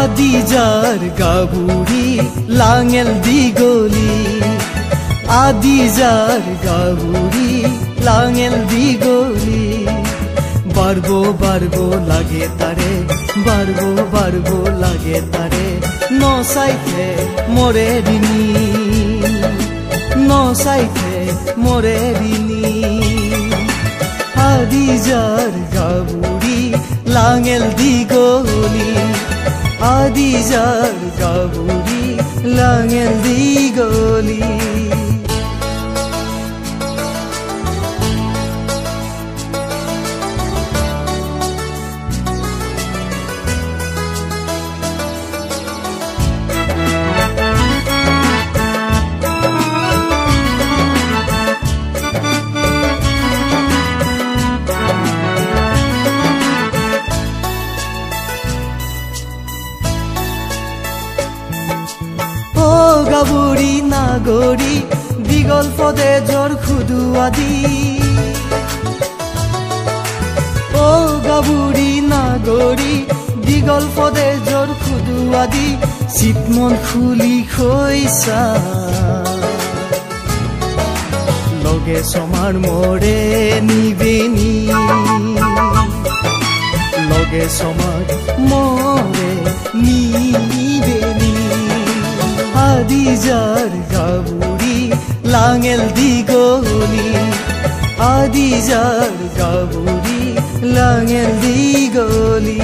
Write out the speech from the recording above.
আদিজাৰ গাভুৰি লাঙেল দীঘলী আদিজাৰ গাভুৰি লাঙেল দীঘলী বাড়বো বাড়বো লাগে তাৰে বাড়বো বাড়বো লাগে তাৰে নচাইতে মৰে ঋণী নচাইতে মৰে ঋণী আদিজাৰ গাভুৰি লাঙেল দীঘলী আদিজাৰ গাভুৰি লাঙেল দীঘলী গাভুৰি নাগৰি দীঘল ফদেজৰ খুদুৱা দি ও গাভুৰি নাগৰি দীঘল ফদেজৰ খুদুৱা দি চিতমন খুলি খৈছা লগে সমাৰ মৰে নিবেনি লগে সমাৰ মৰে নিবেনি আদিজাৰ গাভুৰি লাঙেল দীঘলী আদিজাৰ গাভুৰি লাঙেল দীঘলী